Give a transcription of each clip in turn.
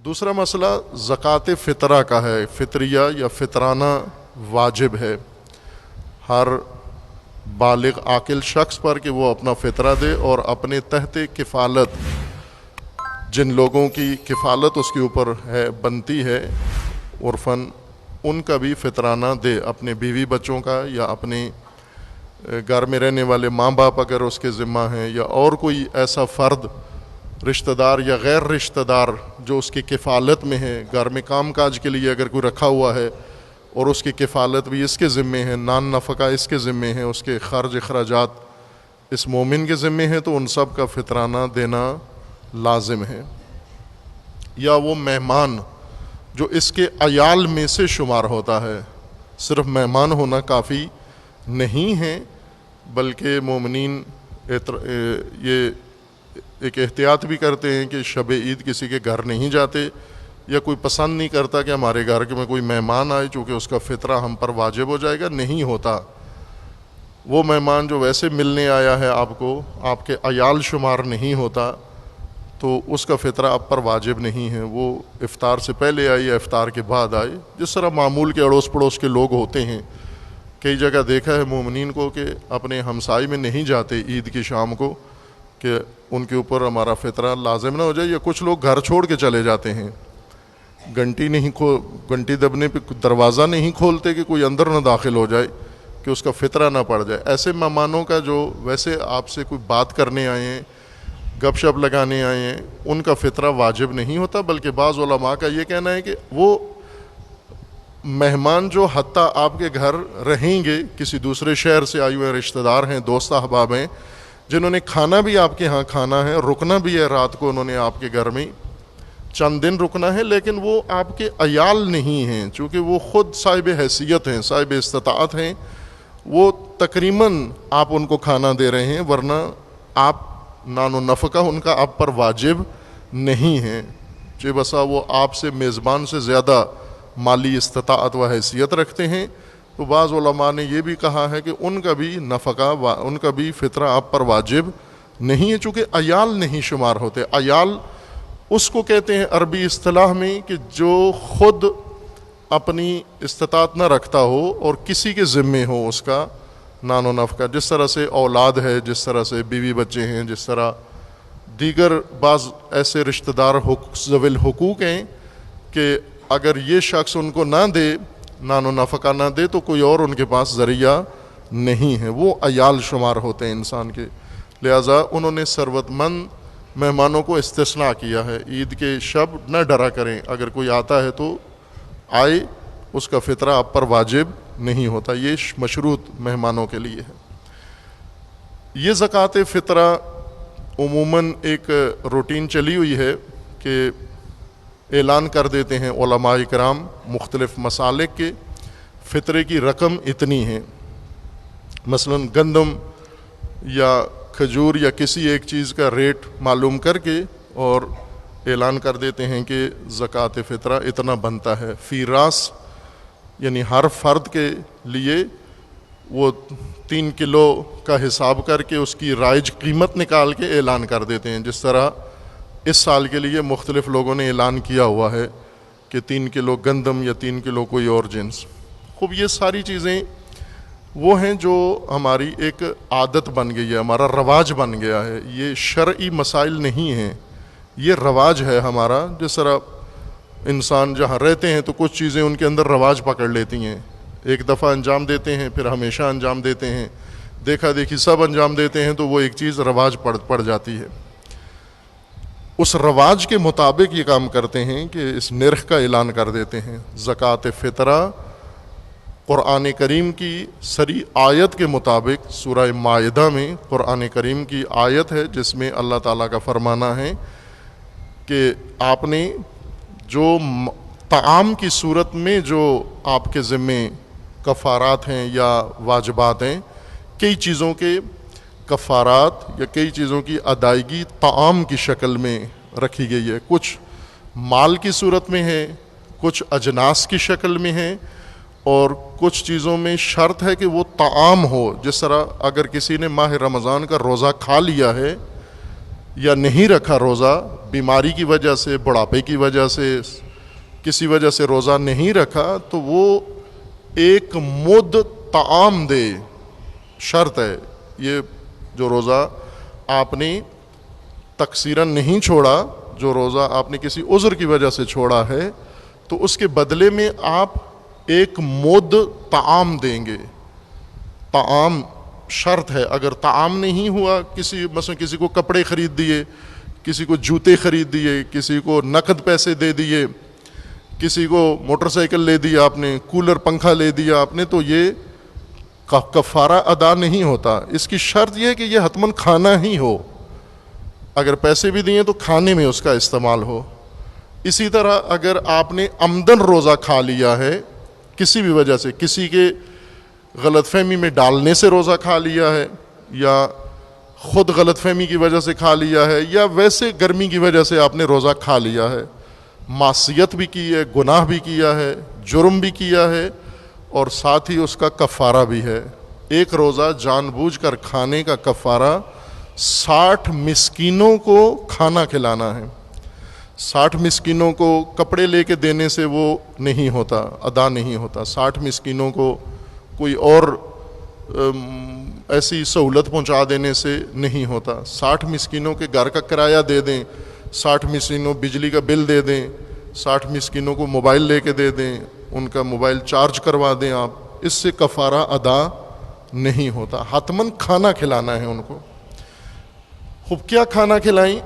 دوسرا مسئلہ زکوٰۃ فطرہ کا ہے. فطریہ یا فطرانہ واجب ہے ہر بالغ عاقل شخص پر کہ وہ اپنا فطرہ دے اور اپنے تحت کفالت جن لوگوں کی کفالت اس کے اوپر ہے بنتی ہے عرفاً ان کا بھی فطرانہ دے, اپنے بیوی بچوں کا یا اپنے گھر میں رہنے والے ماں باپ اگر اس کے ذمہ ہیں یا اور کوئی ایسا فرد رشتہ دار یا غیر رشتہ دار جو اس کی کفالت میں ہے, گھر میں کام کاج کے لیے اگر کوئی رکھا ہوا ہے اور اس کی کفالت بھی اس کے ذمے ہے, نان نفقہ اس کے ذمے ہیں, اس کے خرچ اخراجات اس مومن کے ذمے ہیں, تو ان سب کا فطرانہ دینا لازم ہے. یا وہ مہمان جو اس کے عیال میں سے شمار ہوتا ہے, صرف مہمان ہونا کافی نہیں ہے بلکہ مومنین یہ ایک احتیاط بھی کرتے ہیں کہ شب عید کسی کے گھر نہیں جاتے یا کوئی پسند نہیں کرتا کہ ہمارے گھر میں کوئی مہمان آئے چونکہ اس کا فطرہ ہم پر واجب ہو جائے گا. نہیں ہوتا. وہ مہمان جو ویسے ملنے آیا ہے آپ کو, آپ کے عیال شمار نہیں ہوتا, تو اس کا فطرہ آپ پر واجب نہیں ہے. وہ افطار سے پہلے آئے یا افطار کے بعد آئے, جس طرح معمول کے اڑوس پڑوس کے لوگ ہوتے ہیں. کئی جگہ دیکھا ہے مومنین کو کہ اپنے ہمسائے میں نہیں جاتے عید کی شام کو کہ ان کے اوپر ہمارا فطرہ لازم نہ ہو جائے, یا کچھ لوگ گھر چھوڑ کے چلے جاتے ہیں, گھنٹی دبنے پہ دروازہ نہیں کھولتے کہ کوئی اندر نہ داخل ہو جائے کہ اس کا فطرہ نہ پڑ جائے. ایسے مہمانوں کا جو ویسے آپ سے کوئی بات کرنے آئے ہیں, گپ شپ لگانے آئے ہیں, ان کا فطرہ واجب نہیں ہوتا, بلکہ بعض علماء کا یہ کہنا ہے کہ وہ مہمان جو حتیٰ آپ کے گھر رہیں گے, کسی دوسرے شہر سے آئے ہوئے رشتہ دار ہیں, دوست احباب ہیں, جنہوں نے کھانا بھی آپ کے ہاں کھانا ہے, رکنا بھی ہے رات کو انہوں نے آپ کے گھر میں چند دن رکنا ہے, لیکن وہ آپ کے عیال نہیں ہیں, چونکہ وہ خود صاحب حیثیت ہیں, صاحب استطاعت ہیں, وہ تقریباً آپ ان کو کھانا دے رہے ہیں, ورنہ آپ نان و نفقہ ان کا آپ پر واجب نہیں ہے. چہ بسا وہ آپ سے میزبان سے زیادہ مالی استطاعت و حیثیت رکھتے ہیں. تو بعض علماء نے یہ بھی کہا ہے کہ ان کا بھی نفقہ ان کا بھی فطرہ آپ پر واجب نہیں ہے, چونکہ عیال نہیں شمار ہوتے. عیال اس کو کہتے ہیں عربی اصطلاح میں کہ جو خود اپنی استطاعت نہ رکھتا ہو اور کسی کے ذمے ہو اس کا نان و نفقہ, جس طرح سے اولاد ہے, جس طرح سے بیوی بچے ہیں, جس طرح دیگر بعض ایسے رشتہ دار ذوی الحقوق ہیں کہ اگر یہ شخص ان کو نہ دے, نان و نفقہ نہ دے, تو کوئی اور ان کے پاس ذریعہ نہیں ہے, وہ عیال شمار ہوتے ہیں انسان کے. لہٰذا انہوں نے ثروت مند مہمانوں کو استثناء کیا ہے. عید کے شب نہ ڈرا کریں, اگر کوئی آتا ہے تو آئے, اس کا فطرہ آپ پر واجب نہیں ہوتا. یہ مشروط مہمانوں کے لیے ہے. یہ زکوٰۃ فطرہ عموماً ایک روٹین چلی ہوئی ہے کہ اعلان کر دیتے ہیں علماء کرام مختلف مسالک کے, فطرے کی رقم اتنی ہے. مثلا گندم یا کھجور یا کسی ایک چیز کا ریٹ معلوم کر کے اور اعلان کر دیتے ہیں کہ زکوٰۃ فطرہ اتنا بنتا ہے. فی راس یعنی ہر فرد کے لیے وہ 3 کلو کا حساب کر کے اس کی رائج قیمت نکال کے اعلان کر دیتے ہیں. جس طرح اس سال کے لیے مختلف لوگوں نے اعلان کیا ہوا ہے کہ 3 کلو گندم یا 3 کلو کوئی اور جنس. خوب یہ ساری چیزیں وہ ہیں جو ہماری ایک عادت بن گئی ہے, ہمارا رواج بن گیا ہے. یہ شرعی مسائل نہیں ہیں, یہ رواج ہے ہمارا. جس طرح انسان جہاں رہتے ہیں تو کچھ چیزیں ان کے اندر رواج پکڑ لیتی ہیں, ایک دفعہ انجام دیتے ہیں پھر ہمیشہ انجام دیتے ہیں, دیکھا دیکھی سب انجام دیتے ہیں, تو وہ ایک چیز رواج پڑ جاتی ہے. اس رواج کے مطابق یہ کام کرتے ہیں کہ اس نرخ کا اعلان کر دیتے ہیں. زکوٰۃ فطرہ قرآن کریم کی سری آیت کے مطابق سورہ مائدہ میں قرآن کریم کی آیت ہے جس میں اللہ تعالیٰ کا فرمانا ہے کہ آپ نے جو طعام کی صورت میں جو آپ کے ذمے کفارات ہیں یا واجبات ہیں, کئی چیزوں کے کفارات یا کئی چیزوں کی ادائیگی طعام کی شکل میں رکھی گئی ہے. کچھ مال کی صورت میں ہے, کچھ اجناس کی شکل میں ہے, اور کچھ چیزوں میں شرط ہے کہ وہ طعام ہو. جس طرح اگر کسی نے ماہ رمضان کا روزہ کھا لیا ہے یا نہیں رکھا روزہ، بیماری کی وجہ سے، بڑھاپے کی وجہ سے، کسی وجہ سے روزہ نہیں رکھا، تو وہ ایک مد طعام دے، شرط ہے یہ۔ جو روزہ آپ نے تقصیراً نہیں چھوڑا، جو روزہ آپ نے کسی عذر کی وجہ سے چھوڑا ہے، تو اس کے بدلے میں آپ ایک مد طعام دیں گے۔ طعام شرط ہے، اگر طعام نہیں ہوا، مثلا کسی کو کپڑے خرید دیے، کسی کو جوتے خرید دیے، کسی کو نقد پیسے دے دیے، کسی کو موٹر سائیکل لے دیا آپ نے، کولر پنکھا لے دیا آپ نے، تو یہ کفارہ ادا نہیں ہوتا۔ اس کی شرط یہ ہے کہ یہ حتماً کھانا ہی ہو، اگر پیسے بھی دیے تو کھانے میں اس کا استعمال ہو۔ اسی طرح اگر آپ نے عمدن روزہ کھا لیا ہے کسی بھی وجہ سے، کسی کے غلط فہمی میں ڈالنے سے روزہ کھا لیا ہے، یا خود غلط فہمی کی وجہ سے کھا لیا ہے، یا ویسے گرمی کی وجہ سے آپ نے روزہ کھا لیا ہے، معصیت بھی کی ہے، گناہ بھی کیا ہے، جرم بھی کیا ہے، اور ساتھ ہی اس کا کفارہ بھی ہے۔ ایک روزہ جان بوجھ کر کھانے کا کفارہ 60 مسکینوں کو کھانا کھلانا ہے۔ 60 مسکینوں کو کپڑے لے کے دینے سے وہ نہیں ہوتا، ادا نہیں ہوتا۔ 60 مسکینوں کو کوئی اور ایسی سہولت پہنچا دینے سے نہیں ہوتا۔ 60 مسکینوں کے گھر کا کرایہ دے دیں، 60 مسکینوں بجلی کا بل دے دیں، 60 مسکینوں کو موبائل لے کے دے دیں، ان کا موبائل چارج کروا دیں آپ، اس سے کفارہ ادا نہیں ہوتا۔ حتماً کھانا کھلانا ہے ان کو۔ خوب کیا کھانا کھلائیں؟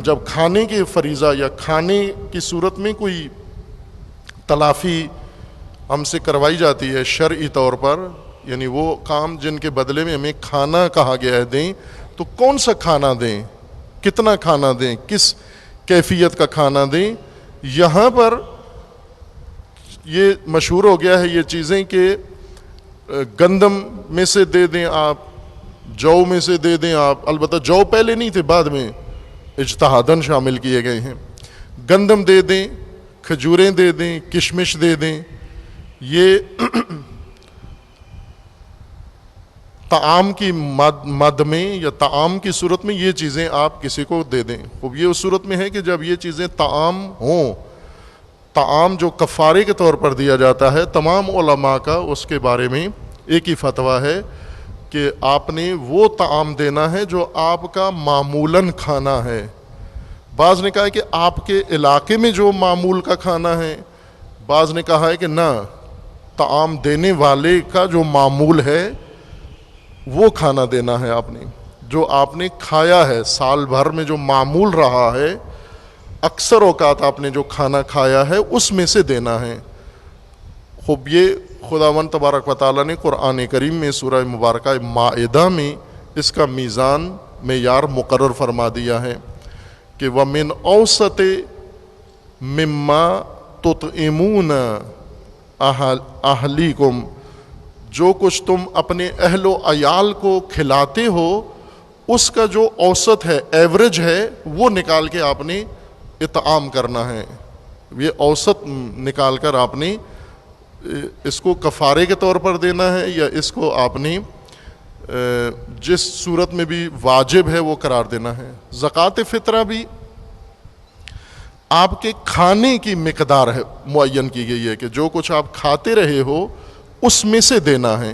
جب کھانے کے فریضہ یا کھانے کی صورت میں کوئی تلافی ہم سے کروائی جاتی ہے شرعی طور پر، یعنی وہ کام جن کے بدلے میں ہمیں کھانا کہا گیا ہے دیں، تو کون سا کھانا دیں، کتنا کھانا دیں، کس کیفیت کا کھانا دیں؟ یہاں پر یہ مشہور ہو گیا ہے یہ چیزیں کہ گندم میں سے دے دیں آپ، جو میں سے دے دیں آپ، البتہ جو پہلے نہیں تھے، بعد میں اجتہاداً شامل کیے گئے ہیں۔ گندم دے دیں، کھجوریں دے دیں، کشمش دے دیں، یہ طعام کی مد میں یا طعام کی صورت میں یہ چیزیں آپ کسی کو دے دیں۔ خوب یہ اس صورت میں ہے کہ جب یہ چیزیں طعام ہوں، طعام جو کفارے کے طور پر دیا جاتا ہے، تمام علماء کا اس کے بارے میں ایک ہی فتویٰ ہے کہ آپ نے وہ طعام دینا ہے جو آپ کا معمولاً کھانا ہے۔ بعض نے کہا ہے کہ آپ کے علاقے میں جو معمول کا کھانا ہے، بعض نے کہا ہے کہ نہ، طعام دینے والے کا جو معمول ہے وہ کھانا دینا ہے آپ نے، جو آپ نے کھایا ہے سال بھر میں، جو معمول رہا ہے، اکثر اوقات آپ نے جو کھانا کھایا ہے اس میں سے دینا ہے۔ خوب یہ خداوند تبارک و تعالیٰ نے قرآن کریم میں سورہ مبارکہ مائدہ میں اس کا میزان معیار مقرر فرما دیا ہے کہ وَمِنْ أَوْسَطِ مِمَّا تُطْعِمُونَ أَهْلِكُمْ، جو کچھ تم اپنے اہل و عیال کو کھلاتے ہو اس کا جو اوسط ہے، ایوریج ہے، وہ نکال کے آپ نے اطعام کرنا ہے۔ یہ اوسط نکال کر آپ نے اس کو کفارے کے طور پر دینا ہے، یا اس کو آپ نے جس صورت میں بھی واجب ہے وہ قرار دینا ہے۔ زکوٰۃ فطرہ بھی آپ کے کھانے کی مقدار ہے، معین کی گئی ہے کہ جو کچھ آپ کھاتے رہے ہو اس میں سے دینا ہے۔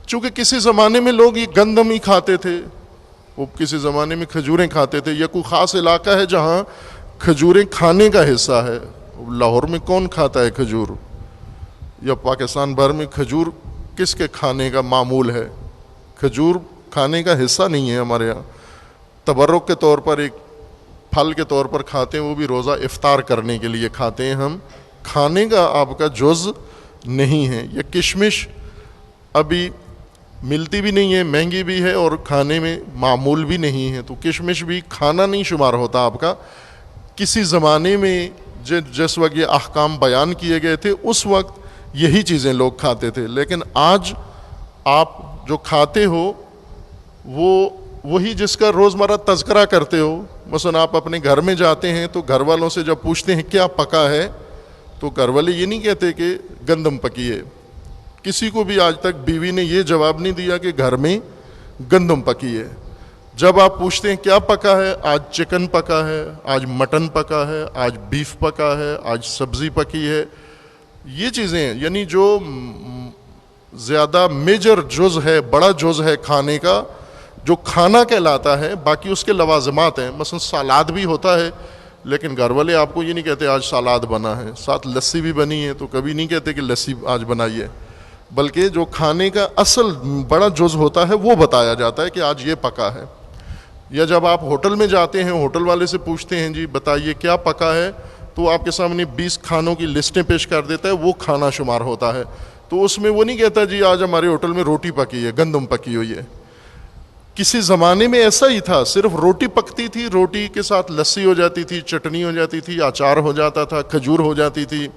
چونکہ کسی زمانے میں لوگ یہ گندم ہی کھاتے تھے، وہ کسی زمانے میں کھجوریں کھاتے تھے، یا کوئی خاص علاقہ ہے جہاں کھجوریں کھانے کا حصہ ہے۔ لاہور میں کون کھاتا ہے کھجور، یا پاکستان بھر میں کھجور کس کے کھانے کا معمول ہے؟ کھجور کھانے کا حصہ نہیں ہے ہمارے ہاں، تبرک کے طور پر ایک پھل کے طور پر کھاتے ہیں، وہ بھی روزہ افطار کرنے کے لیے کھاتے ہیں ہم، کھانے کا آپ کا جز نہیں ہے۔ یہ کشمش ابھی ملتی بھی نہیں ہے، مہنگی بھی ہے، اور کھانے میں معمول بھی نہیں ہے، تو کشمش بھی کھانا نہیں شمار ہوتا آپ کا۔ کسی زمانے میں جس وقت یہ احکام بیان کیے گئے تھے اس وقت یہی چیزیں لوگ کھاتے تھے، لیکن آج آپ جو کھاتے ہو وہ وہی جس کا روزمرہ تذکرہ کرتے ہو۔ مثلا آپ اپنے گھر میں جاتے ہیں تو گھر والوں سے جب پوچھتے ہیں کیا پکا ہے، تو گھر والے یہ نہیں کہتے کہ گندم پکی ہے۔ کسی کو بھی آج تک بیوی نے یہ جواب نہیں دیا کہ گھر میں گندم پکی ہے۔ جب آپ پوچھتے ہیں کیا پکا ہے، آج چکن پکا ہے، آج مٹن پکا ہے، آج بیف پکا ہے، آج سبزی پکی ہے، یہ چیزیں ہیں، یعنی جو زیادہ میجر جز ہے، بڑا جز ہے کھانے کا، جو کھانا کہلاتا ہے، باقی اس کے لوازمات ہیں. مثلا سالاد بھی ہوتا ہے، لیکن گھر والے آپ کو یہ نہیں کہتے آج سالاد بنا ہے، ساتھ لسی بھی بنی ہے تو کبھی نہیں کہتے کہ لسی آج بنائی ہے، بلکہ جو کھانے کا اصل بڑا جز ہوتا ہے وہ بتایا جاتا ہے کہ آج یہ پکا ہے. یا جب آپ ہوٹل میں جاتے ہیں، ہوٹل والے سے پوچھتے ہیں جی بتائیے کیا پکا ہے، تو آپ کے سامنے 20 کھانوں کی لسٹیں پیش کر دیتا ہے، وہ کھانا شمار ہوتا ہے. تو اس میں وہ نہیں کہتا جی آج ہمارے ہوٹل میں روٹی پکی ہے، گندم پکی ہوئی ہے. کسی زمانے میں ایسا ہی تھا، صرف روٹی پکتی تھی، روٹی کے ساتھ لسی ہو جاتی تھی، چٹنی ہو جاتی تھی، اچار ہو جاتا تھا، کھجور ہو جاتی تھی،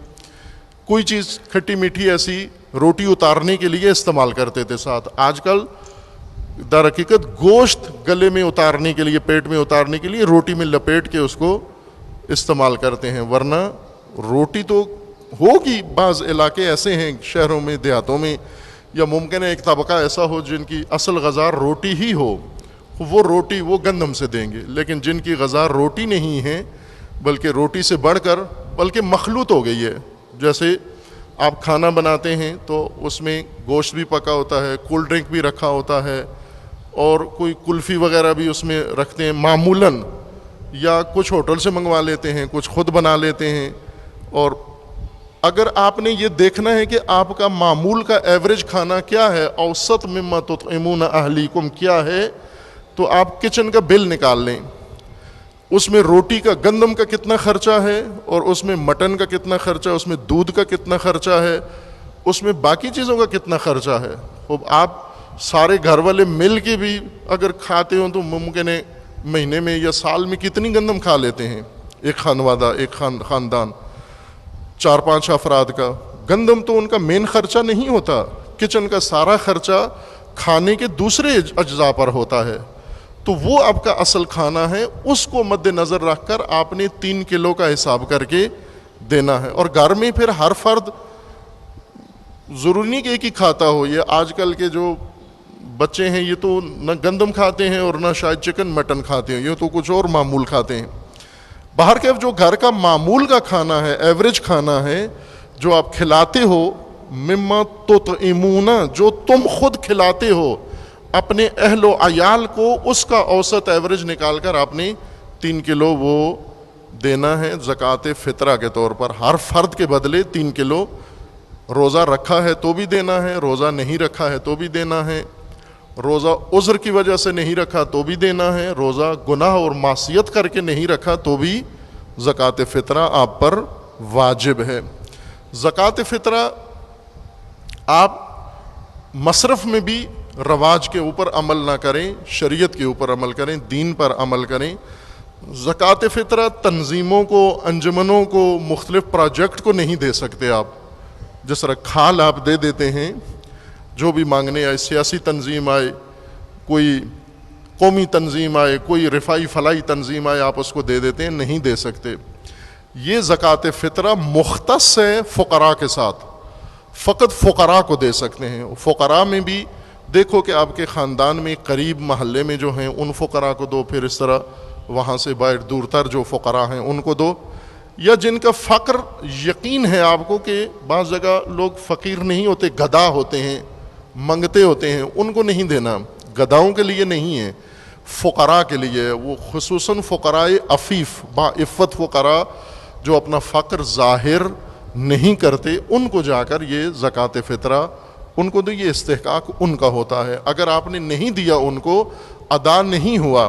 کوئی چیز کھٹی میٹھی ایسی روٹی اتارنے کے لیے استعمال کرتے تھے ساتھ. آج کل در حقیقت گوشت گلے میں اتارنے کے لیے، پیٹ میں اتارنے کے لیے روٹی میں لپیٹ کے اس کو استعمال کرتے ہیں، ورنہ روٹی تو ہوگی. بعض علاقے ایسے ہیں شہروں میں، دیہاتوں میں، یا ممکن ہے ایک طبقہ ایسا ہو جن کی اصل غذا روٹی ہی ہو، وہ روٹی وہ گندم سے دیں گے. لیکن جن کی غذا روٹی نہیں ہے بلکہ روٹی سے بڑھ کر بلکہ مخلوط ہو گئی ہے، جیسے آپ کھانا بناتے ہیں تو اس میں گوشت بھی پکا ہوتا ہے، کولڈ ڈرنک بھی رکھا ہوتا ہے، اور کوئی کلفی وغیرہ بھی اس میں رکھتے ہیں معمولاً، یا کچھ ہوٹل سے منگوا لیتے ہیں، کچھ خود بنا لیتے ہیں. اور اگر آپ نے یہ دیکھنا ہے کہ آپ کا معمول کا ایوریج کھانا کیا ہے، اوسط مما تطعمون اہلیکم کیا ہے، تو آپ کچن کا بل نکال لیں. اس میں روٹی کا، گندم کا کتنا خرچہ ہے، اور اس میں مٹن کا کتنا خرچہ ہے، اس میں دودھ کا کتنا خرچہ ہے، اس میں باقی چیزوں کا کتنا خرچہ ہے. اب آپ سارے گھر والے مل کے بھی اگر کھاتے ہوں تو ممکن ہے مہینے میں یا سال میں کتنی گندم کھا لیتے ہیں ایک خانوادہ، ایک خاندان، 4-5 افراد کا. گندم تو ان کا مین خرچہ نہیں ہوتا، کچن کا سارا خرچہ کھانے کے دوسرے اجزاء پر ہوتا ہے. تو وہ آپ کا اصل کھانا ہے، اس کو مد نظر رکھ کر آپ نے 3 کلو کا حساب کر کے دینا ہے. اور گھر میں پھر ہر فرد ضروری نہیں کہ ایک ہی کھاتا ہو. یہ آج کل کے جو بچے ہیں یہ تو نہ گندم کھاتے ہیں اور نہ شاید چکن مٹن کھاتے ہیں، یہ تو کچھ اور معمول کھاتے ہیں. باہر کے جو گھر کا معمول کا کھانا ہے، ایوریج کھانا ہے، جو آپ کھلاتے ہو، مما تطعمون، جو تم خود کھلاتے ہو اپنے اہل و عیال کو، اس کا اوسط ایوریج نکال کر آپ نے 3 کلو وہ دینا ہے زکوٰۃ فطرہ کے طور پر. ہر فرد کے بدلے 3 کلو. روزہ رکھا ہے تو بھی دینا ہے، روزہ نہیں رکھا ہے تو بھی دینا ہے، روزہ عذر کی وجہ سے نہیں رکھا تو بھی دینا ہے، روزہ گناہ اور معصیت کر کے نہیں رکھا تو بھی زکوٰۃ فطرہ آپ پر واجب ہے. زکوٰۃ فطرہ آپ مصرف میں بھی رواج کے اوپر عمل نہ کریں، شریعت کے اوپر عمل کریں، دین پر عمل کریں. زکوٰۃ فطرہ تنظیموں کو، انجمنوں کو، مختلف پروجیکٹ کو نہیں دے سکتے آپ. جس طرح کھال آپ دے دیتے ہیں، جو بھی مانگنے آئے، سیاسی تنظیم آئے، کوئی قومی تنظیم آئے، کوئی رفائی فلاحی تنظیم آئے، آپ اس کو دے دیتے ہیں، نہیں دے سکتے. یہ زکوٰۃ فطرہ مختص ہے فقراء کے ساتھ، فقط فقراء کو دے سکتے ہیں. فقراء میں بھی دیکھو کہ آپ کے خاندان میں قریب محلے میں جو ہیں ان فقراء کو دو، پھر اس طرح وہاں سے باہر دور تر جو فقراء ہیں ان کو دو، یا جن کا فقر یقین ہے آپ کو کہ بعض جگہ لوگ فقیر نہیں ہوتے، گدھا ہوتے ہیں، منگتے ہوتے ہیں، ان کو نہیں دینا. گدھاؤں کے لیے نہیں ہے، فقراء کے لیے ہے. وہ خصوصاً فقراء عفیف، باعفت فقراء جو اپنا فقر ظاہر نہیں کرتے، ان کو جا کر یہ زکوٰۃ فطرہ ان کو دو. یہ استحقاق ان کا ہوتا ہے. اگر آپ نے نہیں دیا، ان کو ادا نہیں ہوا،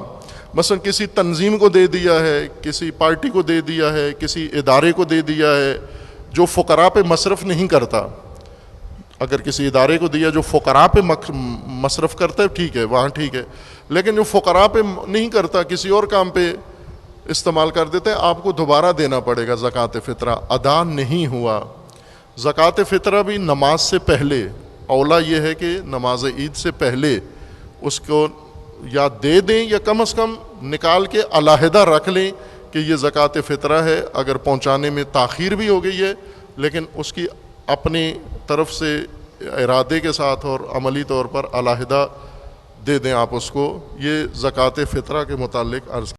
مثلا کسی تنظیم کو دے دیا ہے، کسی پارٹی کو دے دیا ہے، کسی ادارے کو دے دیا ہے جو فقراء پہ مصرف نہیں کرتا. اگر کسی ادارے کو دیا جو فقراء پہ مصرف کرتا ہے ٹھیک ہے، وہاں ٹھیک ہے، لیکن جو فقراء پہ نہیں کرتا، کسی اور کام پہ استعمال کر دیتے ہیں، آپ کو دوبارہ دینا پڑے گا زکوٰۃ فطرہ. ادا نہیں ہوا. زکوٰۃ فطرہ بھی نماز سے پہلے، اولا یہ ہے کہ نماز عید سے پہلے اس کو یا دے دیں، یا کم از کم نکال کے علیحدہ رکھ لیں کہ یہ زکوٰۃ فطرہ ہے. اگر پہنچانے میں تاخیر بھی ہو گئی ہے لیکن اس کی اپنی طرف سے ارادے کے ساتھ اور عملی طور پر علیحدہ دے دیں آپ اس کو. یہ زکوٰۃ فطرہ کے متعلق عرض